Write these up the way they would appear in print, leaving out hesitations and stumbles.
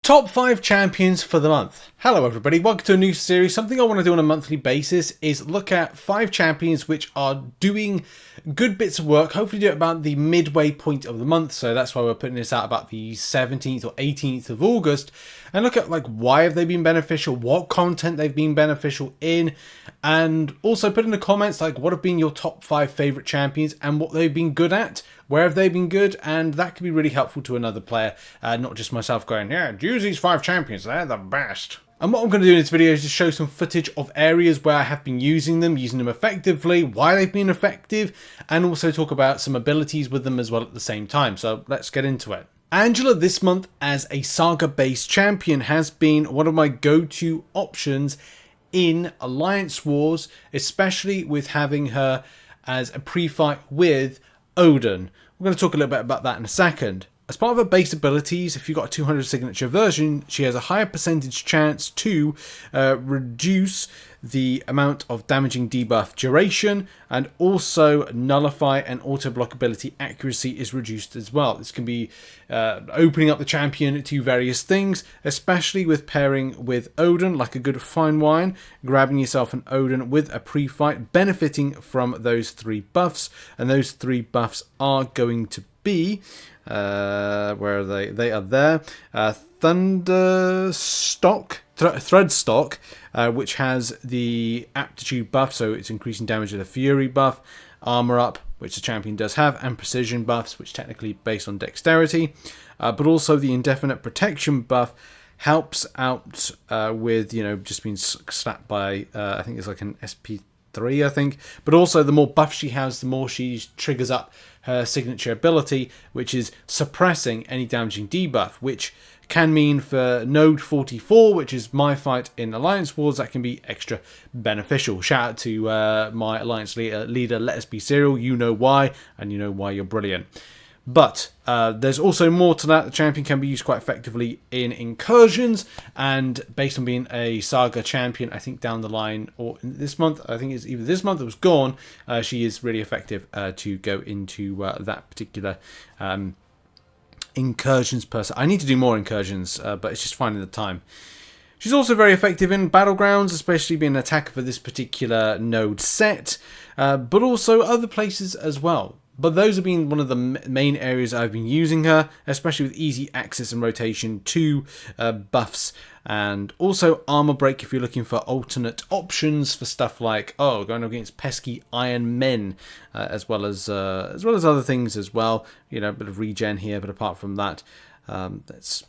Top 5 champions for the month. Hello everybody, welcome to a new series. Something I want to do on a monthly basis is look at 5 champions which are doing good bits of work. Hopefully do it about the midway point of the month, so that's why we're putting this out about the 17th or 18th of August. And look at why have they been beneficial, what content they've been beneficial in, and also put in the comments what have been your top 5 favourite champions and what they've been good at. Where have they been good? And that could be really helpful to another player, not just myself going, yeah, use these 5 champions, they're the best. And what I'm going to do in this video is just show some footage of areas where I have been using them effectively, why they've been effective, and also talk about some abilities with them as well at the same time. So let's get into it. Angela this month as a Saga-based champion has been one of my go-to options in Alliance Wars, especially with having her as a pre-fight with Odin. We're going to talk a little bit about that in a second. As part of her base abilities, if you've got a 200 signature version, she has a higher percentage chance to reduce the amount of damaging debuff duration, and also nullify and auto block ability accuracy is reduced as well. This can be opening up the champion to various things, especially with pairing with Odin, like a good fine wine, grabbing yourself an Odin with a pre-fight, benefiting from those 3 buffs, and those 3 buffs are going to be where are they? They are there. Threadstock, which has the aptitude buff, so it's increasing damage with a fury buff, armor up, which the champion does have, and precision buffs, which technically based on dexterity, but also the indefinite protection buff helps out with just being slapped by I think it's like an SP3, I think, but also the more buff she has, the more she triggers up her signature ability, which is suppressing any damaging debuff, which can mean for node 44, which is my fight in Alliance Wars, that can be extra beneficial. Shout out to my Alliance leader, Let Us Be Serial. You know why, and you know why you're brilliant. But there's also more to that. The champion can be used quite effectively in incursions, and based on being a Saga champion, I think down the line, or this month, I think it's either this month or it's gone, she is really effective to go into that particular incursions per se. I need to do more incursions, but it's just finding the time. She's also very effective in Battlegrounds, especially being an attacker for this particular node set, but also other places as well. But those have been one of the main areas I've been using her, especially with easy access and rotation to buffs, and also armor break if you're looking for alternate options for stuff like going against pesky Iron Men, as well as other things as well. A bit of regen here, but apart from that, that's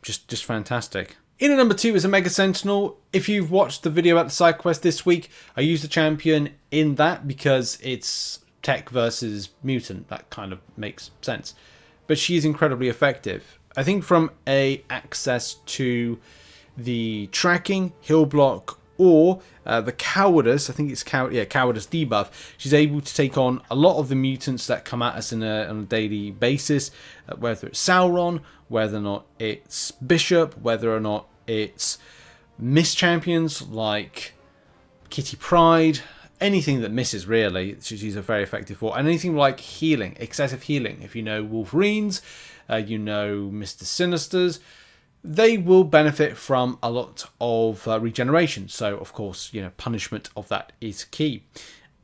just fantastic. In at number 2 is a Mega Sentinel. If you've watched the video about the side quest this week, I used the champion in that because it's tech versus mutant. That kind of makes sense, but she's incredibly effective. I think from a access to the tracking, heal block, or the cowardice, I think it's cowardice debuff, she's able to take on a lot of the mutants that come at us on a daily basis, whether it's Sauron, whether or not it's Bishop, whether or not it's Miss Champions like Kitty Pryde. Anything that misses, really, she's a very effective for. And anything like healing, excessive healing. If you know Wolverines, Mr. Sinisters, they will benefit from a lot of regeneration. So, of course, punishment of that is key.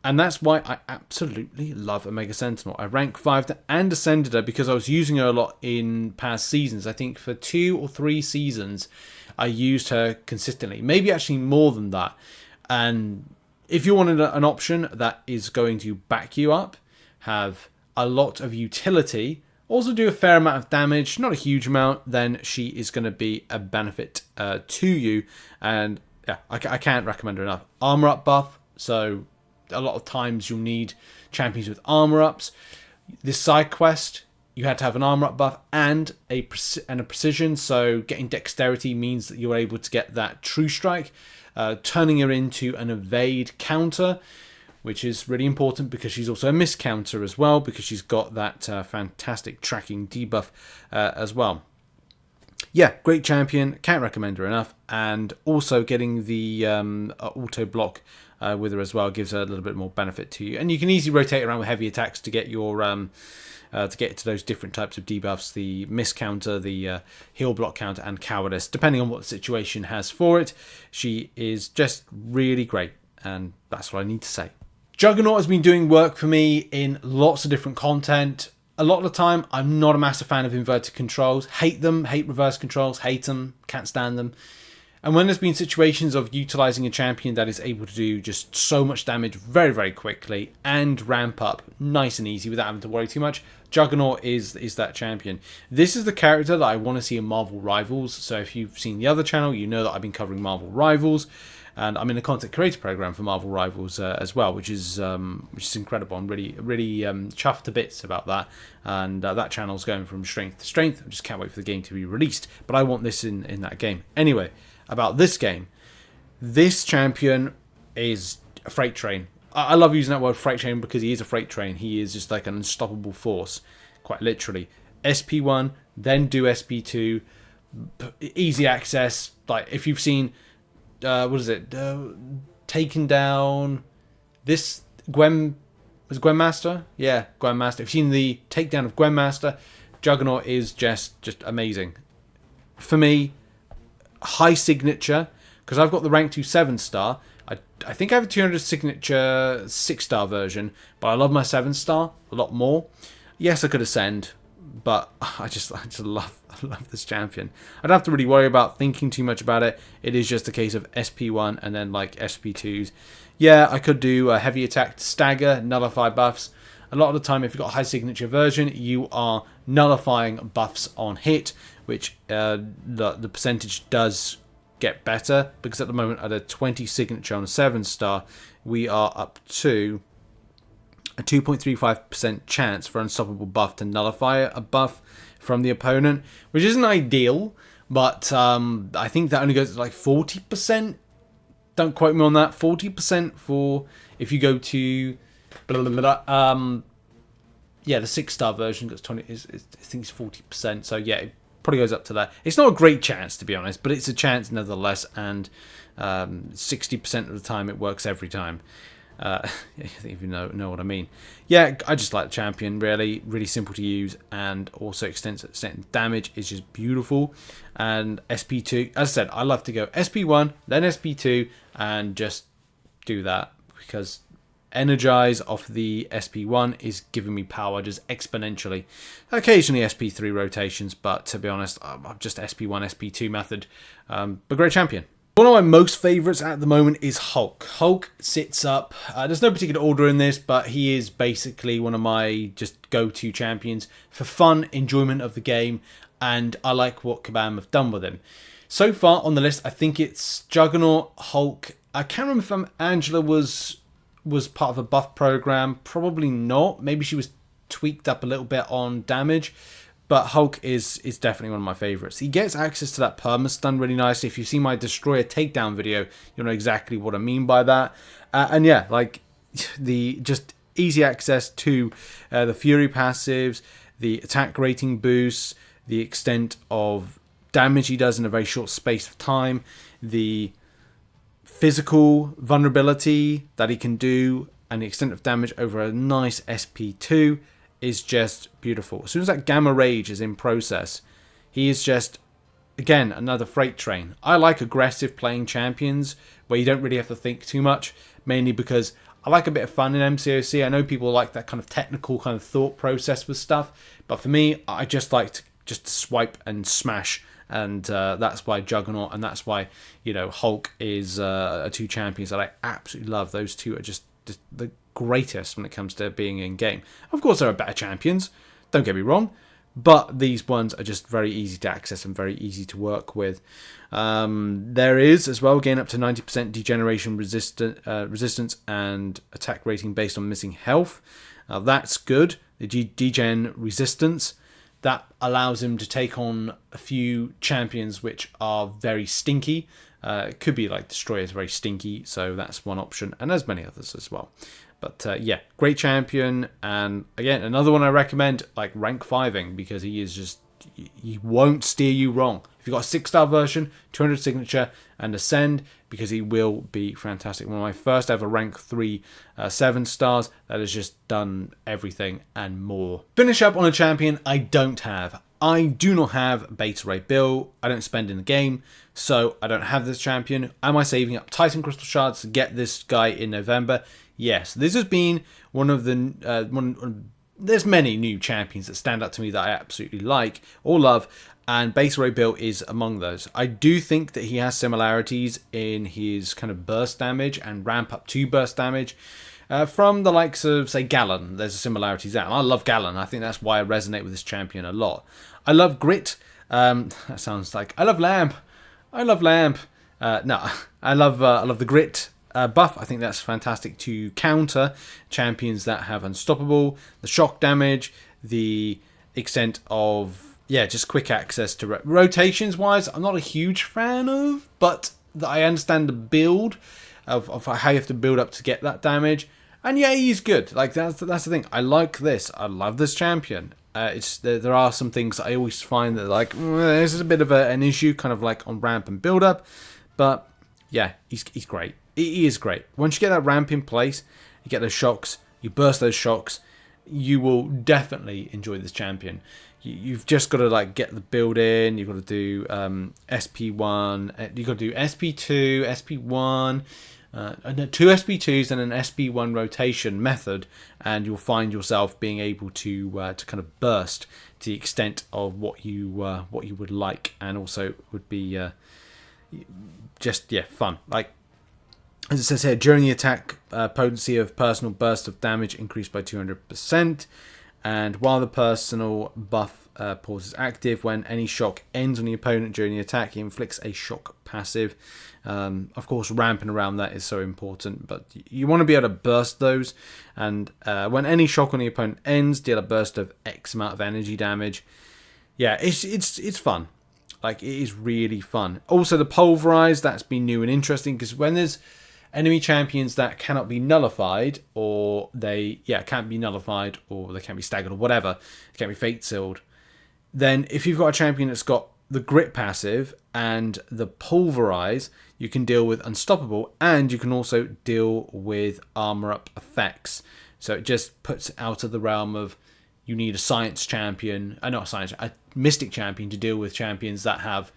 And that's why I absolutely love a Mega Sentinel. I rank 5 and ascended her because I was using her a lot in past seasons. I think for 2 or 3 seasons, I used her consistently. Maybe actually more than that. And if you wanted an option that is going to back you up, have a lot of utility, also do a fair amount of damage, not a huge amount, then she is going to be a benefit to you. And yeah, I can't recommend her enough. Armor up buff, so a lot of times you'll need champions with armor ups. This side quest, you had to have an armor up buff and a precision, so getting dexterity means that you're able to get that true strike, turning her into an evade counter, which is really important because she's also a miss counter as well, because she's got that fantastic tracking debuff as well. Yeah, great champion. Can't recommend her enough. And also getting the auto block with her as well gives her a little bit more benefit to you. And you can easily rotate around with heavy attacks to get your to get to those different types of debuffs: the miss counter, the heal block counter, and cowardice, depending on what the situation has for it. She is just really great, and that's what I need to say. Juggernaugt has been doing work for me in lots of different content. A lot of the time, I'm not a massive fan of inverted controls. Hate them, hate reverse controls, hate them, can't stand them. And when there's been situations of utilizing a champion that is able to do just so much damage very, very quickly and ramp up nice and easy without having to worry too much, Juggernaugt is that champion. This is the character that I want to see in Marvel Rivals. So if you've seen the other channel, you know that I've been covering Marvel Rivals. And I'm in a content creator program for Marvel Rivals as well, which is incredible. I'm really chuffed to bits about that. And that channel's going from strength to strength. I just can't wait for the game to be released. But I want this in that game. Anyway, about this game, this champion is a freight train. I love using that word freight train because he is a freight train. He is just like an unstoppable force, quite literally. SP1, then do SP2, easy access. Like if you've seen, what is it? Taken down this Gwen, was Gwen Master? Yeah, Gwen Master. If you've seen the takedown of Gwen Master, Juggernaugt is just amazing. For me, high signature, because I've got the rank 2 7-star. I think I have a 200 signature 6-star version, but I love my 7-star a lot more. Yes, I could ascend, but I just love this champion. I don't have to really worry about thinking too much about it. It is just a case of SP1 and then like SP2s. Yeah, I could do a heavy attack to stagger, nullify buffs. A lot of the time, if you've got a high signature version, you are nullifying buffs on hit, which the percentage does get better, because at the moment at a 20 signature on a 7-star, we are up to a 2.35% chance for unstoppable buff to nullify a buff from the opponent, which isn't ideal, but I think that only goes to like 40%. Don't quote me on that. 40% for if you go to yeah, the 6-star version gets 20. I think it's 40%. So yeah, it probably goes up to that. It's not a great chance, to be honest, but it's a chance nevertheless, and 60% of the time it works every time. If you know what I mean. Yeah, I just like the champion. Really simple to use, and also extensive damage is just beautiful. And SP2, as I said, I love to go SP1, then SP2, and just do that, because energize off the SP1 is giving me power just exponentially. Occasionally SP3 rotations, but to be honest, I'm just SP1, SP2 method. But great champion. One of my most favourites at the moment is Hulk. Hulk sits up. There's no particular order in this, but he is basically one of my just go-to champions for fun, enjoyment of the game, and I like what Kabam have done with him. So far on the list, I think it's Juggernaugt, Hulk. I can't remember if Angela was part of a buff program. Probably not. Maybe she was tweaked up a little bit on damage. But Hulk is definitely one of my favourites. He gets access to that perma-stun really nicely. If you've seen my Destroyer takedown video, you'll know exactly what I mean by that. And yeah, like the just easy access to the Fury passives, the attack rating boosts, the extent of damage he does in a very short space of time, the physical vulnerability that he can do, and the extent of damage over a nice SP2 is just beautiful. As soon as that Gamma Rage is in process, he is just, again, another freight train. I like aggressive playing champions where you don't really have to think too much, mainly because I like a bit of fun in MCOC. I know people like that kind of technical kind of thought process with stuff, but for me, I just like to just swipe and smash, and that's why Juggernaugt, and that's why, you know, Hulk is two champions that I absolutely love. Those two are just the greatest when it comes to being in game. Of course, there are better champions, don't get me wrong, but these ones are just very easy to access and very easy to work with. There is as well, gain up to 90% degeneration resistance and attack rating based on missing health. That's good. The degen resistance, that allows him to take on a few champions which are very stinky. It could be like Destroyer is very stinky, so that's one option, and there's many others as well. But yeah, great champion, and again, another one I recommend, like rank 5ing, because he is just he won't steer you wrong. If you've got a 6-star version, 200 signature, and Ascend, because he will be fantastic. One of my first ever rank 3 7 stars that has just done everything and more. Finish up on a champion I don't have. I do not have Beta Ray Bill. I don't spend in the game, so I don't have this champion. Am I saving up Titan Crystal Shards to get this guy in November? Yes. This has been one of the... there's many new champions that stand out to me that I absolutely like or love, and Beta Ray Bill is among those. I do think that he has similarities in his kind of burst damage and ramp up to burst damage from the likes of, say, Gallon. There's a similarity there. And I love Gallon. I think that's why I resonate with this champion a lot. I love Grit. That sounds like I love Lamp. I love Lamp. No, I love the Grit buff. I think that's fantastic to counter champions that have Unstoppable, the shock damage, the extent of just quick access to rotations wise. I'm not a huge fan of, but I understand the build of how you have to build up to get that damage. And yeah, he's good. Like that's the thing. I like this. I love this champion. There are some things I always find that like this is a bit of an issue, kind of like on ramp and build up. But yeah, he's great. He is great. Once you get that ramp in place, you get those shocks, you burst those shocks, you will definitely enjoy this champion. You've just got to like get the build in. You've got to do SP1. You've got to do SP2, SP1. 2 SP2s and an SP1 rotation method, and you'll find yourself being able to kind of burst to the extent of what you would like, and also would be just fun. Like as it says here, during the attack, potency of personal burst of damage increased by 200%, and while the personal buff pause is active, when any shock ends on the opponent during the attack, he inflicts a shock passive. Of course, ramping around that is so important, but you want to be able to burst those, and when any shock on the opponent ends, deal a burst of X amount of energy damage. Yeah, it's fun. Like, it is really fun. Also, the Pulverize, that's been new and interesting, because when there's enemy champions that cannot be nullified, or they can't be nullified, or they can't be staggered, or whatever, it can't be fate sealed, then if you've got a champion that's got the Grit passive and the Pulverize, you can deal with Unstoppable, and you can also deal with armor up effects. So it just puts it out of the realm of you need a science champion, a mystic champion to deal with champions that have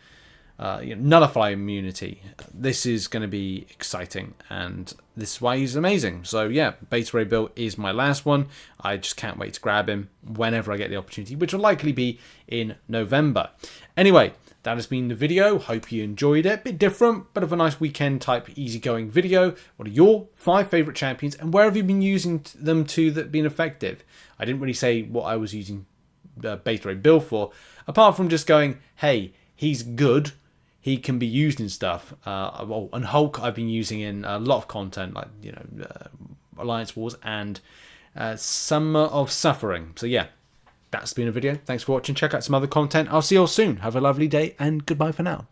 nullify immunity. This is going to be exciting, and this is why he's amazing. So yeah, Beta Ray Bill is my last one. I just can't wait to grab him whenever I get the opportunity, which will likely be in November. Anyway, that has been the video. Hope you enjoyed it. Bit different, bit of a nice weekend type easygoing video. What are your 5 favourite champions, and where have you been using them to that been effective? I didn't really say what I was using Beta Ray Bill for, apart from just going, hey, he's good. He can be used in stuff. And Hulk I've been using in a lot of content, like Alliance Wars and Summer of Suffering. So yeah, that's been a video. Thanks for watching. Check out some other content. I'll see you all soon. Have a lovely day, and goodbye for now.